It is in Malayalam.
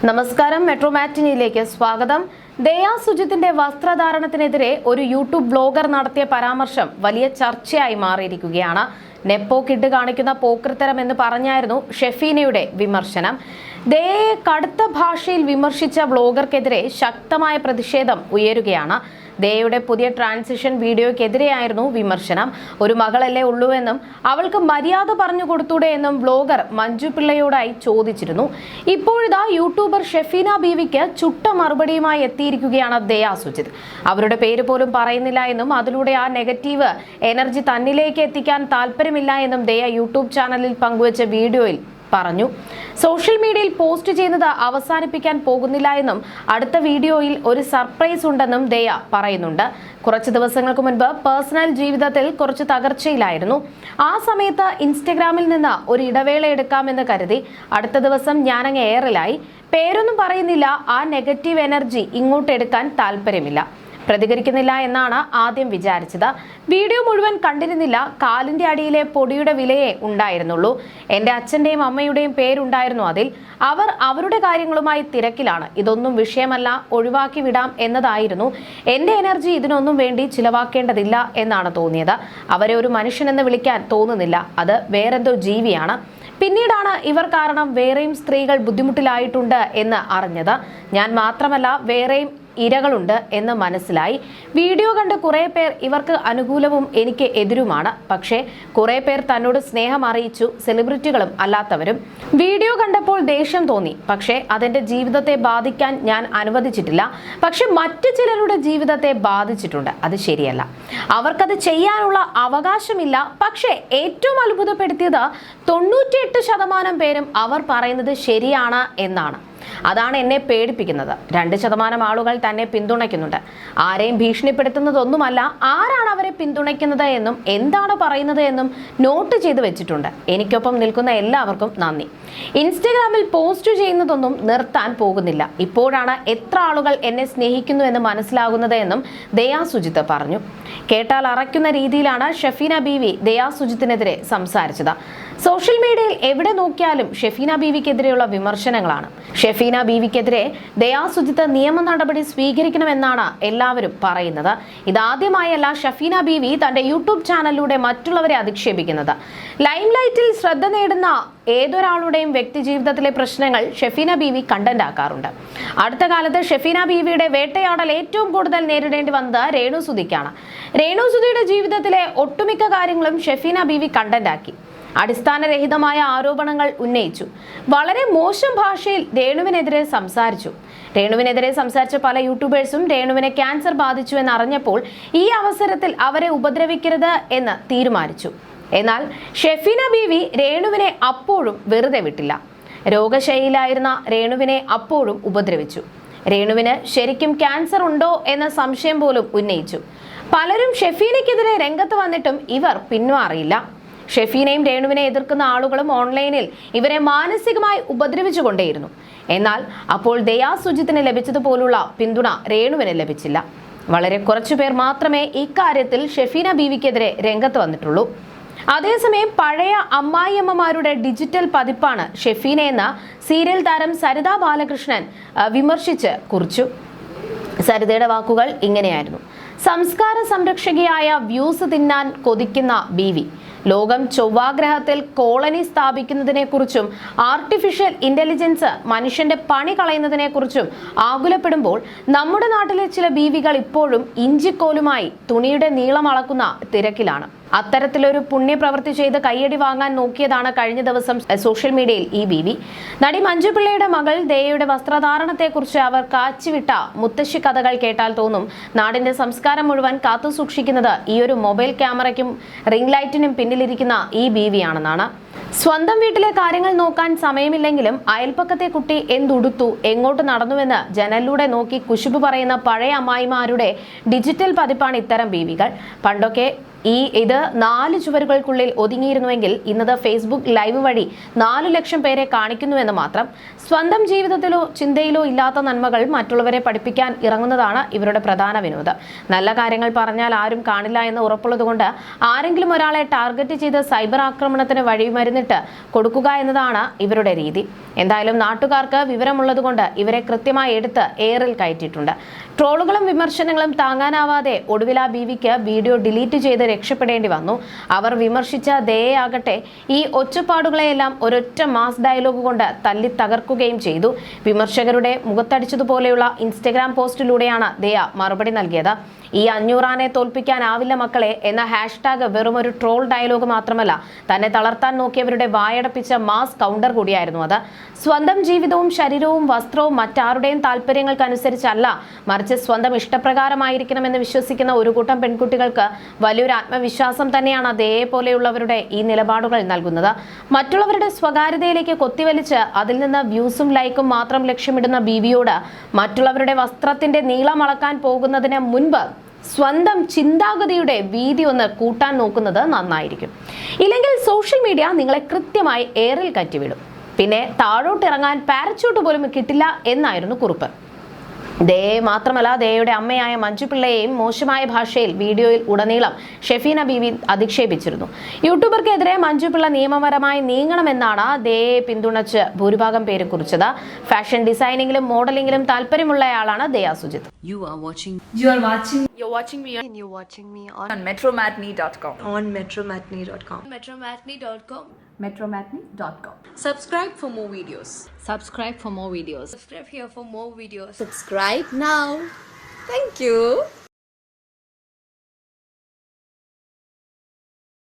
നമസ്കാരം, മെട്രോ മാറ്റിനിയിലേക്ക് സ്വാഗതം. ദയാ സുജിത്തിന്റെ വസ്ത്രധാരണത്തിനെതിരെ ഒരു യൂട്യൂബ് ബ്ലോഗർ നടത്തിയ പരാമർശം വലിയ ചർച്ചയായി മാറിയിരിക്കുകയാണ്. നെപ്പോ കിഡ് കാണിക്കുന്ന പോക്രിത്തരം എന്ന് പറഞ്ഞായിരുന്നു ഷെഫീനയുടെ വിമർശനം. ദയയെ കടുത്ത ഭാഷയിൽ വിമർശിച്ച ബ്ലോഗർക്കെതിരെ ശക്തമായ പ്രതിഷേധം ഉയരുകയാണ്. ദയയുടെ പുതിയ ട്രാൻസിഷൻ വീഡിയോയ്ക്കെതിരെയായിരുന്നു വിമർശനം. ഒരു മകളല്ലേ ഉള്ളൂവെന്നും അവൾക്ക് മര്യാദ പറഞ്ഞു കൊടുത്തൂടെ എന്നും ബ്ലോഗർ മഞ്ജു പിള്ളയോടായി ചോദിച്ചിരുന്നു. ഇപ്പോഴിതാ യൂട്യൂബർ ഷെഫീന ബീവിക്ക് ചുട്ട മറുപടിയുമായി എത്തിയിരിക്കുകയാണ് ദയാ സുജിത്. അവരുടെ പേര് പോലും പറയുന്നില്ല എന്നും അതിലൂടെ ആ നെഗറ്റീവ് എനർജി തന്നിലേക്ക് എത്തിക്കാൻ താല്പര്യമില്ല എന്നും ദയ യൂട്യൂബ് ചാനലിൽ പങ്കുവച്ച വീഡിയോയിൽ പറഞ്ഞു. സോഷ്യൽ മീഡിയയിൽ പോസ്റ്റ് ചെയ്യുന്നത് അവസാനിപ്പിക്കാൻ പോകുന്നില്ല എന്നും അടുത്ത വീഡിയോയിൽ ഒരു സർപ്രൈസ് ഉണ്ടെന്നും ദയ പറയുന്നുണ്ട്. കുറച്ച് ദിവസങ്ങൾക്ക് മുൻപ് പേഴ്സണൽ ജീവിതത്തിൽ കുറച്ച് തകർച്ചയിലായിരുന്നു. ആ സമയത്ത് ഇൻസ്റ്റഗ്രാമിൽ നിന്ന് ഒരു ഇടവേള എടുക്കാമെന്ന് കരുതി. അടുത്ത ദിവസം ഞാനങ്ങ് എയറിലായി. പേരൊന്നും പറയുന്നില്ല. ആ നെഗറ്റീവ് എനർജി ഇങ്ങോട്ട് എടുക്കാൻ താല്പര്യമില്ല, പ്രതികരിക്കുന്നില്ല എന്നാണ് ആദ്യം വിചാരിച്ചത്. വീഡിയോ മുഴുവൻ കണ്ടിരുന്നില്ല. കാലിന്റെ അടിയിലെ പൊടിയുടെ വിലയേ ഉണ്ടായിരുന്നുള്ളൂ. എൻ്റെ അച്ഛൻ്റെയും അമ്മയുടെയും പേരുണ്ടായിരുന്നു അതിൽ. അവർ അവരുടെ കാര്യങ്ങളുമായി തിരക്കിലാണ്. ഇതൊന്നും വിഷയമല്ല, ഒഴിവാക്കി വിടാം എന്നതായിരുന്നു. എൻ്റെ എനർജി ഇതിനൊന്നും വേണ്ടി ചിലവാക്കേണ്ടതില്ല എന്നാണ് തോന്നിയത്. അവരെ ഒരു മനുഷ്യനെന്ന് വിളിക്കാൻ തോന്നുന്നില്ല. അത് വേറെന്തോ ജീവിയാണ്. പിന്നീടാണ് ഇവർ കാരണം വേറെയും സ്ത്രീകൾ ബുദ്ധിമുട്ടിലായിട്ടുണ്ട് എന്ന് അറിഞ്ഞത്. ഞാൻ മാത്രമല്ല, വേറെയും ഇരകളുണ്ട് എന്ന് മനസ്സിലായി. വീഡിയോ കണ്ട് കുറെ പേർ ഇവർക്ക് അനുകൂലവും എനിക്ക് എതിരുമാണ്. പക്ഷേ കുറെ പേർ തന്നോട് സ്നേഹം അറിയിച്ചു, സെലിബ്രിറ്റികളും അല്ലാത്തവരും. വീഡിയോ കണ്ടപ്പോൾ ദേഷ്യം തോന്നി. പക്ഷേ അതെന്റെ ജീവിതത്തെ ബാധിക്കാൻ ഞാൻ അനുവദിച്ചിട്ടില്ല. പക്ഷെ മറ്റു ചിലരുടെ ജീവിതത്തെ ബാധിച്ചിട്ടുണ്ട്. അത് ശരിയല്ല. അവർക്കത് ചെയ്യാനുള്ള അവകാശമില്ല. പക്ഷേ ഏറ്റവും അത്ഭുതപ്പെടുത്തിയത് 98% പേരും അവർ പറയുന്നത് ശരിയാണ് എന്നാണ്. അതാണ് എന്നെ പേടിപ്പിക്കുന്നത്. 2% ആളുകൾ തന്നെ പിന്തുണയ്ക്കുന്നുണ്ട്. ആരെയും ഭീഷണിപ്പെടുത്തുന്നതൊന്നുമല്ല. ആരാണ് അവരെ പിന്തുണയ്ക്കുന്നത് എന്നും എന്താണ് പറയുന്നത് എന്നും നോട്ട് ചെയ്ത് വെച്ചിട്ടുണ്ട്. എനിക്കൊപ്പം നിൽക്കുന്ന എല്ലാവർക്കും നന്ദി. ഇൻസ്റ്റഗ്രാമിൽ പോസ്റ്റ് ചെയ്യുന്നതൊന്നും നിർത്താൻ പോകുന്നില്ല. ഇപ്പോഴാണ് എത്ര ആളുകൾ എന്നെ സ്നേഹിക്കുന്നു എന്ന് മനസ്സിലാകുന്നത് എന്നും ദയാ സുജിത്ത് പറഞ്ഞു. കേട്ടാൽ അറയ്ക്കുന്ന രീതിയിലാണ് ഷെഫീന ബീവി ദയാ സുജിത്തിനെതിരെ സംസാരിച്ചത്. സോഷ്യൽ മീഡിയയിൽ എവിടെ നോക്കിയാലും ഷെഫീന ബീവിക്കെതിരെയുള്ള വിമർശനങ്ങളാണ്. ഷെഫീന ബീവിക്കെതിരെ ദയാ സുജിത്ത് നിയമ നടപടി സ്വീകരിക്കണമെന്നാണ് എല്ലാവരും പറയുന്നത്. ഇതാദ്യമായല്ല ഷെഫീന ബീവി തന്റെ യൂട്യൂബ് ചാനലിലൂടെ മറ്റുള്ളവരെ അധിക്ഷേപിക്കുന്നത്. ലൈംലൈറ്റിൽ ശ്രദ്ധ നേടുന്ന ഏതൊരാളുടെയും വ്യക്തി ജീവിതത്തിലെ പ്രശ്നങ്ങൾ ഷെഫീന ബീവി കണ്ടന്റ് ആക്കാറുണ്ട്. അടുത്ത കാലത്ത് ഷെഫീന ബീവിയുടെ വേട്ടയാടൽ ഏറ്റവും കൂടുതൽ നേരിടേണ്ടി വന്നത് രേണുസുധിക്കാണ്. രേണുസുധിയുടെ ജീവിതത്തിലെ ഒട്ടുമിക്ക കാര്യങ്ങളും ഷെഫീന ബീവി കണ്ടന്റ് ആക്കി. അടിസ്ഥാനരഹിതമായ ആരോപണങ്ങൾ ഉന്നയിച്ചു. വളരെ മോശം ഭാഷയിൽ രേണുവിനെതിരെ സംസാരിച്ചു. രേണുവിനെതിരെ സംസാരിച്ച പല യൂട്യൂബേഴ്സും രേണുവിനെ ക്യാൻസർ ബാധിച്ചു എന്നറിഞ്ഞപ്പോൾ ഈ അവസരത്തിൽ അവരെ ഉപദ്രവിക്കരുത് എന്ന് തീരുമാനിച്ചു. എന്നാൽ ഷെഫീന ബീവി രേണുവിനെ അപ്പോഴും വെറുതെ വിട്ടില്ല. രോഗശൈലിയിലായിരുന്ന രേണുവിനെ അപ്പോഴും ഉപദ്രവിച്ചു. രേണുവിന് ശരിക്കും ക്യാൻസർ ഉണ്ടോ എന്ന സംശയം പോലും ഉന്നയിച്ചു. പലരും ഷെഫീനയ്ക്കെതിരെ രംഗത്ത് വന്നിട്ടും ഇവർ പിന്മാറിയില്ല. ഷെഫീനയും രേണുവിനെ എതിർക്കുന്ന ആളുകളും ഓൺലൈനിൽ ഇവരെ മാനസികമായി ഉപദ്രവിച്ചുകൊണ്ടേയിരുന്നു. എന്നാൽ അപ്പോൾ ദയാ സുജിത്തിന് ലഭിച്ചതുപോലുള്ള പിന്തുണ രേണുവിന് ലഭിച്ചില്ല. വളരെ കുറച്ചുപേർ മാത്രമേ ഇക്കാര്യത്തിൽ ഷെഫീന ബീവിക്കെതിരെ രംഗത്ത് വന്നിട്ടുള്ളൂ. അതേസമയം പഴയ അമ്മായിയമ്മമാരുടെ ഡിജിറ്റൽ പതിപ്പാണ് ഷെഫീനയെന്ന് സീരിയൽ താരം സരിത ബാലകൃഷ്ണൻ വിമർശിച്ച് കുറിച്ചു. സരിതയുടെ വാക്കുകൾ ഇങ്ങനെയായിരുന്നു: സംസ്കാര സംരക്ഷകയായ വ്യൂസ് തിന്നാൻ കൊതിക്കുന്ന ബീവി ലോകം ചൊവ്വാഗ്രഹത്തിൽ കോളനി സ്ഥാപിക്കുന്നതിനെക്കുറിച്ചും ആർട്ടിഫിഷ്യൽ ഇന്റലിജൻസ് മനുഷ്യന്റെ പണി കളയുന്നതിനെക്കുറിച്ചും ആകുലപ്പെടുമ്പോൾ നമ്മുടെ നാട്ടിലെ ചില ബീവികൾ ഇപ്പോഴും ഇഞ്ചിക്കോലുമായി തുണിയുടെ നീളം അളക്കുന്ന തിരക്കിലാണ്. അത്തരത്തിലൊരു പുണ്യപ്രവൃത്തി ചെയ്ത് കയ്യടി വാങ്ങാൻ നോക്കിയതാണ് കഴിഞ്ഞ ദിവസം സോഷ്യൽ മീഡിയയിൽ ഈ ബീവി. നടി മഞ്ജു പിള്ളയുടെ മകൾ ദയയുടെ വസ്ത്രധാരണത്തെക്കുറിച്ച് അവർ കാച്ചിവിട്ട മുത്തശ്ശി കഥകൾ കേട്ടാൽ തോന്നും നാടിന്റെ സംസ്കാരം മുഴുവൻ കാത്തു സൂക്ഷിക്കുന്നത് ഈ ഒരു മൊബൈൽ ക്യാമറയ്ക്കും റിംഗ് ലൈറ്റിനും പിന്നിലിരിക്കുന്ന ഈ ബീവിയാണെന്നാണ്. സ്വന്തം വീട്ടിലെ കാര്യങ്ങൾ നോക്കാൻ സമയമില്ലെങ്കിലും അയൽപ്പക്കത്തെ കുട്ടി എന്തുടുത്തു, എങ്ങോട്ട് നടന്നുവെന്ന് ജനലിലൂടെ നോക്കി കുശുബ് പറയുന്ന പഴയ അമ്മായിമാരുടെ ഡിജിറ്റൽ പതിപ്പാണ് ഇത്തരം ബീവികൾ. പണ്ടൊക്കെ ഇത് 4 ചുവരുകൾക്കുള്ളിൽ ഒതുങ്ങിയിരുന്നുവെങ്കിൽ ഇന്നത് ഫേസ്ബുക്ക് ലൈവ് വഴി 4 ലക്ഷം പേരെ കാണിക്കുന്നുവെന്ന് മാത്രം. സ്വന്തം ജീവിതത്തിലോ ചിന്തയിലോ ഇല്ലാത്ത നന്മകൾ മറ്റുള്ളവരെ പഠിപ്പിക്കാൻ ഇറങ്ങുന്നതാണ് ഇവരുടെ പ്രധാന വിനോദം. നല്ല കാര്യങ്ങൾ പറഞ്ഞാൽ ആരും കാണില്ല എന്ന് ഉറപ്പുള്ളതുകൊണ്ട് ആരെങ്കിലും ഒരാളെ ടാർഗറ്റ് ചെയ്ത് സൈബർ ആക്രമണത്തിന് വഴിമരുന്നിട്ട് കൊടുക്കുക എന്നതാണ് ഇവരുടെ രീതി. എന്തായാലും നാട്ടുകാർക്ക് വിവരമുള്ളതുകൊണ്ട് ഇവരെ കൃത്യമായി എടുത്ത് എയറിൽ കയറ്റിയിട്ടുണ്ട്. ട്രോളുകളും വിമർശനങ്ങളും താങ്ങാനാവാതെ ഒടുവിൽ ആ ബീവിക്ക് വീഡിയോ ഡിലീറ്റ് ചെയ്ത് രക്ഷപ്പെടേണ്ടി വന്നു. അവർ വിമർശിച്ച ദയയാകട്ടെ ഈ ഒച്ചപ്പാടുകളെയെല്ലാം ഒരൊറ്റ മാസ് ഡയലോഗ് കൊണ്ട് തല്ലി തകർക്കുകയും ചെയ്തു. വിമർശകരുടെ മുഖത്തടിച്ചതുപോലെയുള്ള ഇൻസ്റ്റഗ്രാം പോസ്റ്റിലൂടെയാണ് ദയ മറുപടി നൽകിയത്. ഈ 500 ആനെ തോൽപ്പിക്കാനാവില്ല മക്കളെ എന്ന ഹാഷ്ടാഗ് വെറും ഒരു ട്രോൾ ഡയലോഗ് മാത്രമല്ല, തന്നെ തളർത്താൻ നോക്കിയവരുടെ വായടപ്പിച്ച മാസ് കൗണ്ടർ കൂടിയായിരുന്നു അത്. സ്വന്തം ജീവിതവും ശരീരവും വസ്ത്രവും മറ്റാരുടെയും താല്പര്യങ്ങൾക്കനുസരിച്ചല്ല, മറിച്ച് സ്വന്തം ഇഷ്ടപ്രകാരമായിരിക്കണമെന്ന് വിശ്വസിക്കുന്ന ഒരു കൂട്ടം പെൺകുട്ടികൾക്ക് വലിയൊരു ആത്മവിശ്വാസം തന്നെയാണ് അതേപോലെയുള്ളവരുടെ ഈ നിലപാടുകൾ നൽകുന്നത്. മറ്റുള്ളവരുടെ സ്വകാര്യതയിലേക്ക് കൊത്തിവലിച്ച് അതിൽ നിന്ന് വ്യൂസും ലൈക്കും മാത്രം ലക്ഷ്യമിടുന്ന ബീവിയോട് മറ്റുള്ളവരുടെ വസ്ത്രത്തിന്റെ നീളം അളക്കാൻ പോകുന്നതിന് മുൻപ് സ്വന്തം ചിന്താഗതിയുടെ വീതി ഒന്ന് കൂട്ടാൻ നോക്കുന്നത് നന്നായിരിക്കും. ഇല്ലെങ്കിൽ സോഷ്യൽ മീഡിയ നിങ്ങളെ കൃത്യമായി എയറിൽ കയറ്റിവിടും. പിന്നെ താഴോട്ടിറങ്ങാൻ പാരച്യൂട്ട് പോലും കിട്ടില്ല എന്നായിരുന്നു കുറിപ്പ്. ദയെ മാത്രമല്ല, ദയയുടെ അമ്മയായ മഞ്ജു പിള്ളയെയും മോശമായ ഭാഷയിൽ വീഡിയോയിൽ ഉടനീളം ഷെഫീന ബീവി അധിക്ഷേപിച്ചിരുന്നു. യൂട്യൂബർക്കെതിരെ മഞ്ജു പിള്ള നിയമപരമായി നീങ്ങണമെന്നാണ് ദയയെ പിന്തുണച്ച് ഭൂരിഭാഗം പേരും കുറിച്ചത്. ഫാഷൻ ഡിസൈനിങ്ങിലും മോഡലിംഗിലും താല്പര്യമുള്ളയാളാണ് ദയ Sujith. You're watching me on metromatney.com. on metromatney.com. metromatney.com. Subscribe for more videos. Subscribe for more videos. Subscribe here for more videos. Subscribe now. Thank you.